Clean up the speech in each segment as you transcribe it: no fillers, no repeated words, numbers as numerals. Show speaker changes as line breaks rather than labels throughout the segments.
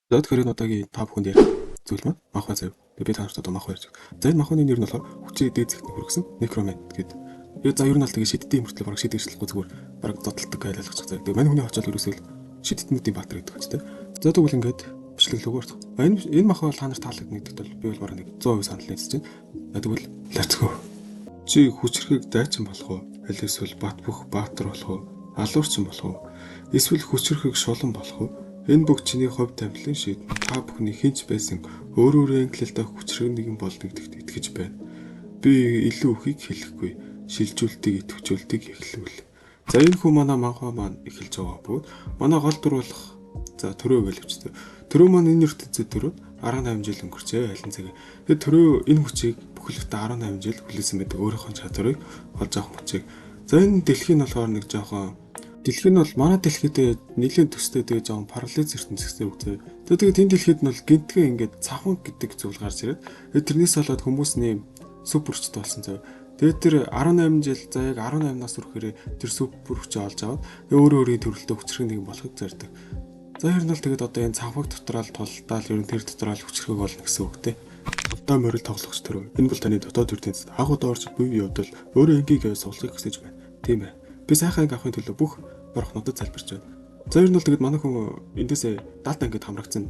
За тэгэхээр энэ удаагийн та бүхэнд ярих зүйл маань махбай зав. Тэгээ би та нарт одоо махбай ярьж байна. За энэ махбайны нэр нь болохоор хүчээ дээд зэгтний хүргэсэн некромент гэдэг. Тэгээ за ер нь бол тэгээ шиддийн мөртлөө бараг шид ирчлэхгүй зүгээр бараг зодтолдог гэж ойлгочих зав. Тэгээ мань хүний очоод ерөөсөө шидднүүдийн баатар гэдэг ч тийм. За тэгвэл ингээд бичлэглэгөөр. Энэ махбай бол та нарт таалагдана гэдэгт бол би бол бараг нэг 100% санал нийцэж байна. Тэгвэл let's go. Чи хүчрэхийг дайчин болох уу? Аль эсвэл бат бөх баатар болох уу? Алуурчин болох уу? Эсвэл хүчрэхийг шулан болох уу? Энэ бүх чиний хувь тамилын шийдэл. Та бүхний хинч байсан өөр ангиллтай хүчрэг нэгэн болно гэдэгт итгэж байна. Би илүү ихийг хэлэхгүй. Шилжүүлтийг идэвхжүүлтийг эхлүүл. За энэ хүн манай манхаа маань эхэлж байгаа бөгөөд манай гол дүр болох за төрөө гэлвчтэй. Төрөө маань энэ ертөнцид төрөөд 18 жил өнгөрчээ алин цаг. Тэгээд төрөө энэ хүчийг бүхэлдээ 18 жил хүлээсэн байдаг өөрийнхөө чадварыг олж авах хүчийг. За энэ дэлхийн болохоор нэг жоохон дэлхий нь бол манай дэлхийдээ нэлээд төстэй тэгээ жоохон параллел ертөнцийн үгтэй. Тэгээд энэ дэлхийд нь бол гинтгээ ингээд цавхан гэдэг зүйл гарч ирээд тэрнээс болоод хүмүүс нэм суперчд болсон зав. Тэгээд тэр 18 жил за яг 18 нас хүрэхээр тэр супер хүчээ олж аваад өөрийн төрөлтөө хүчрэх нэг болохыг зорддог. За ер нь бол тэгээд одоо энэ цавхаг дотроол тулдаал ер нь тэр дотроол хүчрэх болно гэсэн үгтэй. Одоо морил тоглогч төрөө. Энэ бол таны дотоод ертөнцид агуу доорч бие бодол өөрөө энгийг суулгахыг хүсэж байна. Тийм ээ. Би сайхан анги авахын төлөө бүх борхнуудад залбирч байна. За ер нь бол тэгээд манай хүн эндээсээ даалт ангид хамрагдсан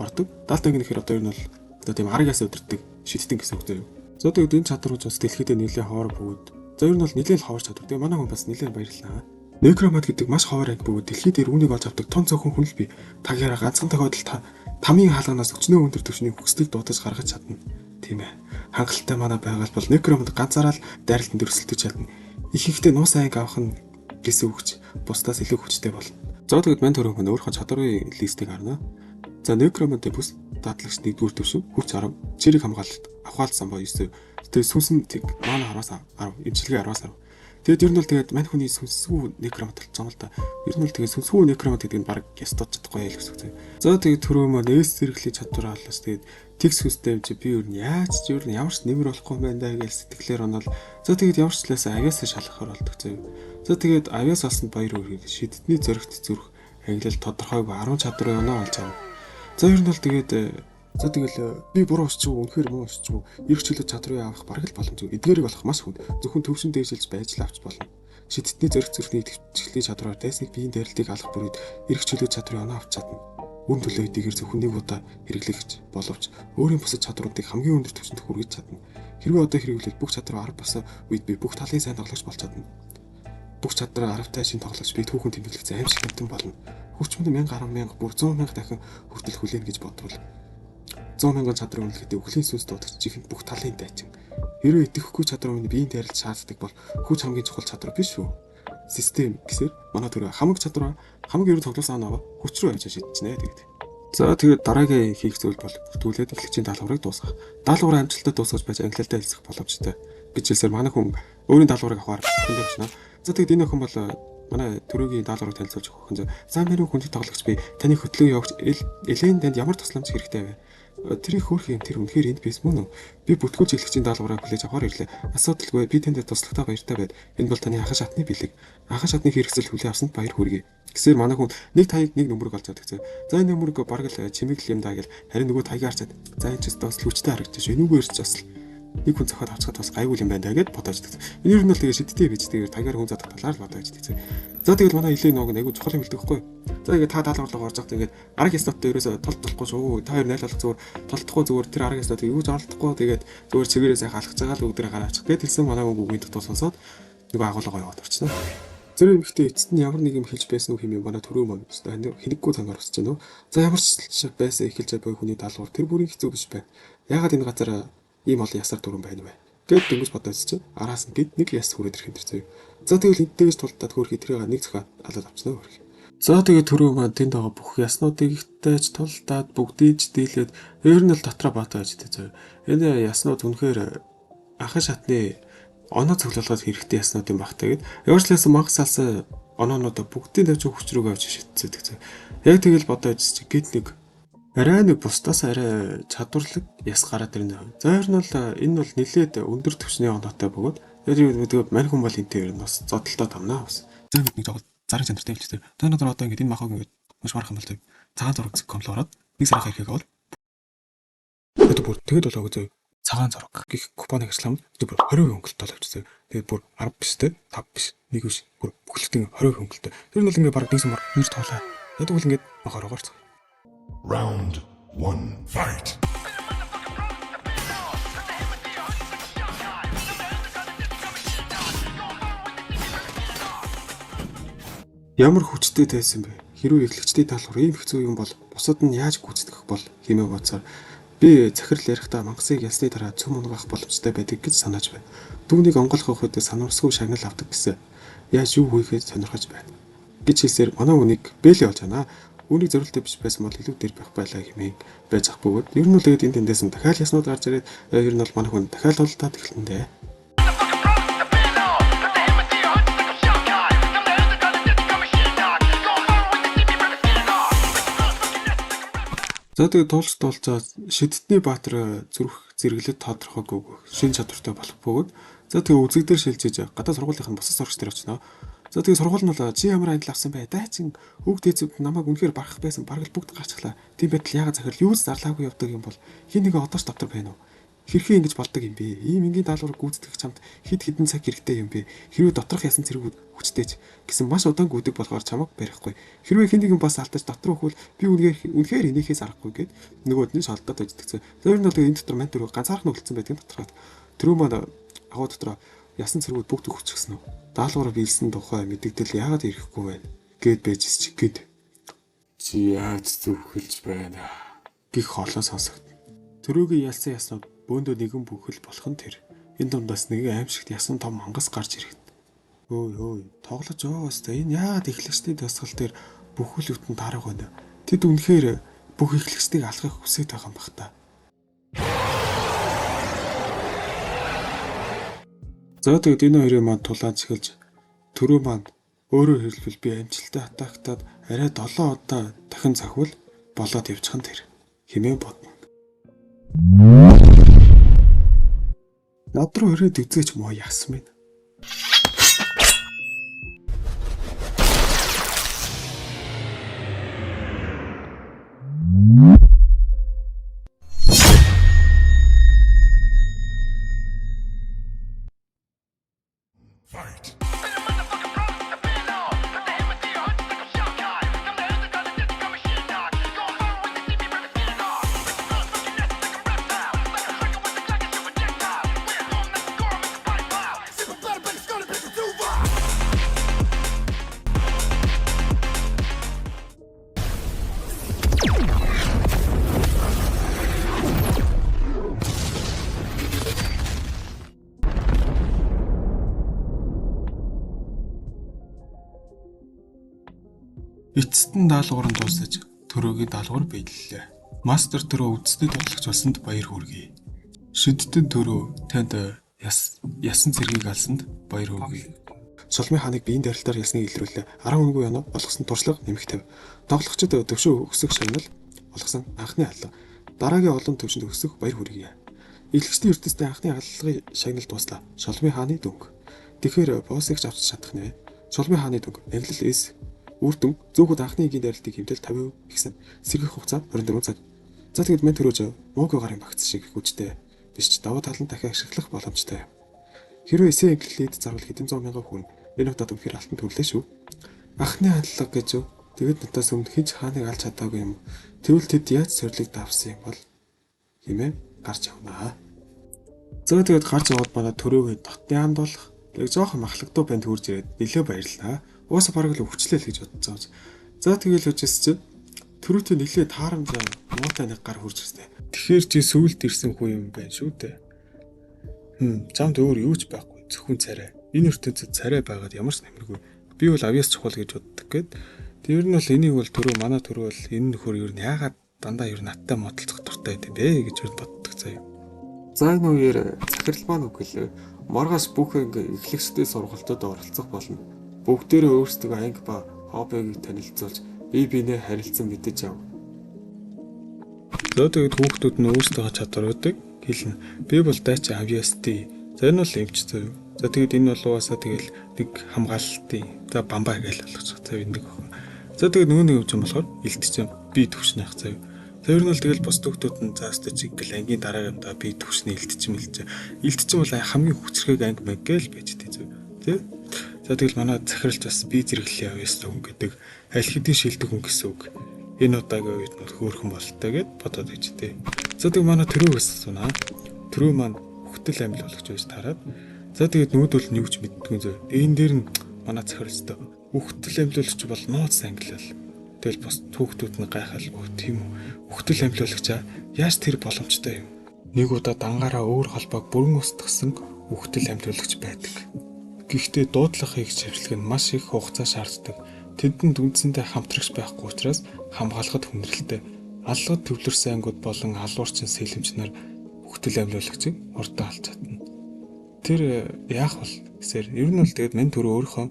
ордог. Даалт анги нэхэр одоо ер нь бол одоо тийм аргаас өдөрдөг шидтэн гэсэн үг дээ. За тэгээд энэ чадрууд бас дэлхийдээ нэлээд ховор бөгөөд. За ер нь бол нэлээд ховор чадвар. Тэгээд манай хүн бас нэлээд баярлалаа. Некромат гэдэг маш ховор анги бөгөөд дэлхийд дээр үүнийг олж авдаг тон цөөхөн хүн л би. Тагаараа ганцхан тохиолдолд тамийн хаалганаас өчнөө өндөр түвшний хүслийг дуудаж гаргаж чадна. Тийм ээ. Хангалттай манай байгаль бол некромат ганцаараа л дайралтанд өрсөлдөж чадна. Их ихтэй нуус анги авах нь гэсэн үгч бусдаас илүү хүчтэй болно. За тэгээд мань төрөм хүн өөрийнхөө чадрын листийг харна. За некромантын бүс дадлагч 1-р төвшин хүч 10, чирэг хамгаалалт авахаалсан ба 9. Тэгээд сүнсэн тэг манай 10-аас 10, эмчилгээ 10-аас 10. Тэгээд ер нь бол тэгээд мань хүний сүнсгүй некромант болсон л да. Ер нь бол тэгээд сүнсгүй некромант гэдэг нь баг ястаж чадахгүй ял гэсэн үг. За тэгээд төрөмөө нээс зэрэглэх чадвар алаас тэгээд текст систем чи би ер нь яаж ч ер нь ямар ч нэмэр болохгүй байна даа гэж сэтгэлээр онол. За тэгээд ямар ч талаас авиасаа шалгахаар болдог зөө. За тэгээд авиас олсонд баяр хүргэе. Шиддний зөрөгт зүрх англил тодорхойгүй 10 чадварын оноо олж авав. За ер нь бол тэгээд за тэгэл би буруу усч уу үнэхээр муу усч уу эрх чөлөө чадрыг авах бараг л боломжгүй. Эдгээрийг болох маш хүнд. Зөвхөн төвшин дээшилж байж л авч болно. Шиддний зөрөгт зүрхний идэвхжлийн чадвараар дайсныг биеийн дайралтыг алах бүрийд эрх чөлөө чадрыг оноо авч чадна. Үн төлөө эдгээр зөвхөн нэг удаа хэрэглэх боловч өөрийн бусад чадруудыг хамгийн өндөр түвшинд хүргэж чадна. Хэрвээ одоо хэрэглэл бүх чадвар арга басан үед би бүх талын сайн тоглож болж чадна. Бүх чадраа аравтай шин тоглож би түүхэн тэмдэглэх аим шиг хэмтэн болно. Хүчмэн 1000 бүр 100,000 дахин хүртэл хүлээн гэж бодвол 100,000 чадрын үнэлгээтэй өхлийн сүнс дуудагч чихэнд бүх талын дайчин. Хэрвээ идэвхгүй чадрын үнэ биеийн дайралт шаарддаг бол хүч хамгийн чухал чадвар биш үү? Систем гэсээр манай төрөө хамаг чадвар хамаг ерөн тоглосон аваа хүч рүү авчиж шийдчихнэ тэгээд. За тэгээд дараагийн хийх зүйл бол бүртгүүлээд эхлэгчийн даалгаврыг дуусгах. Даалгавраа амжилттай дуусгаж байж англиалдаа хэлцэх боломжтой. Гэж хэлсээр манай хүн өөрийн даалгаврыг авахар хүнд явчихна. За тэгээд энэ охин бол манай төрөөгийн даалгаврыг танилцуулж өгөх хүн. За миний хүнд тоглогч би таны хөтлөө явагч Элен танд ямар тусламж хэрэгтэй вэ? Тэрийг хөөх юм тэр үнэхээр энд бис мөн үү? Би бүтгэж эхлэгчийн даалгавраа хүлээж авахар ирлээ. Асуудалгүй би танд туслагтай баяртай байд. Энэ бол таны ахын шатны бэлэг. Ахын шатны хэрэгсэл хүлээн авсанд баяр хүргэе. Гэсээр манай хүн нэг таяг нэг нөмрөг олж авдаг. За энэ нөмрөг бараг л чимэглэл юм даа гэл харин нөгөө таяг харчаад. За энэ ч бас хүчтэй харагдаж шүү. Энүүгээр ч бас нэг хүн цохоод авчихад бас гайгүй юм байна даа гэд бодож байгаа. Энэ юу нь бол тэгээ шидтэй бич тэгээ таягаар хүн задах талаар л бодож байгаа. За тэгэл манай илээ нөгөө айгүй чухал юм хэлдэг байхгүй. За ингээд та даалгаварлага орж байгаа. Тэгээд арга ястоттой ерөөсө толдохгүй шүү. Та хоёр найлуулах зүгээр толдохгүй зүгээр тэр арга ястот юу ч оролдохгүй тэгээд зүгээр чигээрээ сайн халахж байгаа л өдрөө гараа ачих. Тэгээд хэлсэн манай үгийн дутуу сонсоод нөгөө агуулга яваад орчихно. Зэрэг ихтэй эцэст нь ямар нэг юм хэлж байсан үг юм манай төрөө маань хинэггүй тангаар усч гэнэ. За ямар ч байсан эхэлж буй хүний даалгавар тэр бүрийн хэцүү биш байна. Ягаад энэ газар ийм олон ясаар дүрэн байна вэ? Гэт дөнгөж бодож чинь араас нь гэд нэг яс хүрээд ирэх юм тэр. За тэгвэл энтэйгээс тулдаад хөрхий тэрийг нэг зохион алаад авчихна хөрхий. За тэгээд төрөө маань тэнд байгаа бүх яснуудыг ихтэйч тулдаад бүгдийг дийлээд ер нь л дотроо баатаа гэж тэ. Энэ яснууд үнэхээр ахын шатны оноо цуглуулгад хэрэгтэй яснууд юм багтаа гэд. Яарчлаас мангас салсан оноонуудаа бүгдийг тавьж хүч рүүгээ авч шийдцээ. Яг тэгэл бодож чи гэд нэг арай нэг бусдаас арай чадварлаг яс гараад ирнэ. За ер нь бол энэ бол нэлээд өндөр түвшний оноотой бөгөөд тэгээд мань хүн бол энтэй ер нь бас зодтолтой тамнаа бас. За нэг жоо зараг чанартай хэлчихсэн. Та нар одоо ингэ энэ махаг ингэ маш барах юм бол цагаан зураг компло ороод Нэг сарын хэрэг бол тэгээд бүр тэгэд болоогүй зөө. Цагаан зураг гих купоныг ажиллах юм. Тэгээд бүр 20% хөнгөлөлтөд авчихсан. Тэгээд бүр 10 биш те 5 биш. Нэг биш. Бүр бүхэлдээ 20% хөнгөлөлтөд. Тэр нь бол ингээд баг нэг сумар нэр тоолаа. Яг бол ингээд мохорогоор цаа.
Round 1 fight.
Ямар хүчтэй тайсан бэ? Хэрвээ эхлэгчдийн даалгавар ийм хэцүү юм бол бусад нь яаж гүйцэтгэх бол хэмээн бодсоор би захирал ярихдаа мангасыг ялсны дараа цөм унгаах боломжтой байдаг гэж санааж байна. Түүнийг онгойлгох үед санамсгүй шагнал авдаг гэсэн. Яаж юу хийхээ сонирхож байна. Гэж хэлсээр манай үнийг бэлээ болж байна. Үүнийг зөвлөлтөй биш байсан бол илүү дээр байх байлаа хэмээн байж ах бөгөөд ер нь л тэгээд энэ тэндээс нь дахиад яснууд гарч ирээд ер нь бол манай хүн дахиад олдоод эхэлнэ. За тэгээд туулцаа шидтний баатар зүрх зэрэглэд тодорхойгүй шин чадвартай болох бөгөөд за тэгээд үзэгдэр шилжиж гадаа сургуулийнх нь бусад сурагч нар очно. За тэгээд сургууль нь бол чи ямар англи авсан бэ? Дайчин хүүхд ээжүүд намайг үнэхээр барах байсан. Бараг л бүгд гарчлаа. Тийм байтал яагаад захирал юу ч зарлаагүй явдаг юм бол хин нэг одоо ч дотор байна уу? Хэрхэн ингэж болдог юм бэ? Ийм энгийн даалгавар гүйцэтгэх чамд хэд хэдэн цаг хэрэгтэй юм бэ? Хэрвээ доторх ясан зэрэгүүд хүчтэйч гэсэн маш удаан гүйдэг болохоор чамаг барихгүй. Хэрвээ хин нэгэн бас алдаж дотор өгвөл би үнэхээр энийхээс аргагүй гэд нөгөөд нь шалдаад өгдөгцөө. За ер нь бол энэ дотор мань төрөө ганцаархан үлдсэн байдаг доторход. Тэрөө маань агуу дотроо ясан зэрэгүүд бүгд хүччихсэн үү? Даалгавар биелсэн тухай мэдэгдэл яагаад ирэхгүй вэ? Гэд байжс чигэд. Чи яаж зөвхөлж байна? Гэх хоолой сонсогд. Төрөөгийн ялсан яснууд бөөндөө нэгэн бүхэл болох нь тэр. Энэ дундаас нэг аимшигт ясан том мангас гарч ирэв. Ой, тоглож байгаас та энэ яагаад эхлэгчдийн дасгал дээр бүхэл бүтэн тарах байна? Тэд үнэхээр бүх эхлэгчдийг алахыг хүсэж байгаа юм бах та. За тэгээд энэ хоёрын маань тулааж эхэлж төрөө маань өөрөө хэлбэл би амжилттай атактаад арай 7 удаа дахин захивал болоод явчих нь тэр хэмээн бодно. Над руу өрөөд үзээч муу яасан бэ?
Fight.
Эцэст нь даалгавар нь дуусаж төрөөгийн даалгавар биеллээ. Мастер төрөө үздэд бодлогч болсонд баяр хүргэе. Шиддэд төрөө танд ясан цэргийг алсанд баяр хүргэе. Шулмын хааныг биеийн дарилтаар ясныг илрүүлээ. 10 үнгүй оноо олгосон туршлага нэмэх тавь. Тоглогчид төвшөө өсөх шагнал олгосон анхны алга. Дараагийн олон төвшөнд өсөх баяр хүргэе. Илэгчдийн ертөстэй анхны алгын шагнал дуслаа. Шулмын хааны дүнг. Тэгэхээр боссыг авч чадах нэ. Шулмын хааны дүнг. Англил эс үр дүн зөөхөд анхны эгийн дарилтыг хэмтэл 50% гэсэн сэргийх хугацаа 24 цаг. За тэгэд мэн төрөөж муугийн гарын багц шиг хүчтэй биш ч даваа тал нь дахин ашиглах боломжтой. Хэрвээ эсээ англилд зарвал хэдэн зуун мянган хүн энэ удаад үнэхээр алтан төрлөө шүү. Анхны алга гэж юу? Тэгэд надаас өмнө хинч хааныг алж чадаагүй юм. Тэгвэл тэд яаж сорилыг давсан юм бол хэмээн гарч явнаа. За тэгэд гарч яваад манай төрөөгийн дотны амд болох тэг жоохон махлагдуу банд хурж ирээд нэлээ баярлаа. Уусаа бараг л өвчлээ л гэж бодцоо. За тэгэл үжис чи төрөөтэй нэлээ таарамж муутай нэг гар хурж ирсэн. Тэгэхээр чи сүулт ирсэн хүн юм байна шүү дээ. Чамд өөр юу ч байхгүй. Зөвхөн царай. Энэ ертөнцид царай байгаад ямар ч нэмэргүй. Би бол авьяас чухал гэж боддог гээд. Тэр нь бол энийг бол төрөө манай төрөө бол энэ нөхөр ер нь яагаад дандаа ер нь надтай модалцох дуртай байд юм бэ гэж боддог заяа. За энэ үеэр захирал маань үгэлээ. Маргааш бүх эхлэгчдийн сургалтад оролцох болно. Бүгдээрээ өөрсдөө анги ба хоббиг танилцуулж бие биенээ харилцан мэдэж ав. За тэгээд хүүхдүүд нь өөрсдөө чадваруудыг хэлнэ. Би бол дайч авьяастай. За энэ бол эмч зав. За тэгээд энэ бол угаасаа тэгэл нэг хамгаалалтын. За бамбаа гээл болгож. За энэ нэг охин. За тэгээд нөгөө нэг юм болохоор илтчих юм. Би төвшнийх зав. За ер нь бол тэгэл бос төгтүүд нь заастаа чи ингээл ангийн дараагийн би төвшний илтчим бол хамгийн хүчрхэг анги мэг гээл байж тээ зөв. Тэ? За тэгэл манай захиралч бас би зэрэглэлийн авьяастай хүн гэдэг аль хэдийн шилдэг хүн гэсэн үг. Энэ удаагийн үед нь хөөрхөн болтой гэд бодоод байж тээ. За тэг манай төрөөс сунаа. Төрөө маань бүхтэл амил болгож байж тараад. За тэгээд нүүдэл нь юу ч мэддэггүй зөв. Энэ дээр нь манай захиралчтай бүхтэл амилуулагч бол нууц ангилал. Тэгэл бас түүхтүүд нь гайхал тийм үү. Бүхтэл амилуулагчаа яаж тэр боломжтой юм? Нэг удаа дангаараа өөр холбоог бүрэн устгасан бүхтэл амилуулагч байдаг. Гэхдээ дуудлага хийх шавьчлаг нь маш их хугацаа шаарддаг. Тэдэнд үндсэндээ хамтрагч байхгүй учраас хамгаалахад хүндрэлтэй. Алгад төвлөрсөн ангууд болон алуурчин сэлэмч нар бүхтэл амилуулагчийг урдаа алж чадна. Тэр яах вэ гэсээр ер нь бол тэгээд мань төрөө өөрийнхөө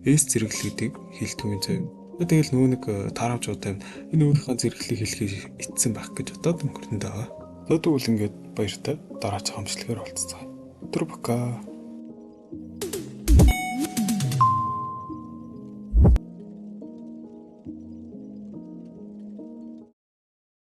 эс зэрэглэлүүдийг хилдэг юм зав. Тэгэл нөө нэг таарамжуудаа энэ өөрийнхөө зэрэглэлийг хэлхий итсэн байх гэж бодоод өнгөрнөд байгаа. Тэгвэл ингээд баяртай дараа ч хамжлагаар болцгоо. Өдөр бака.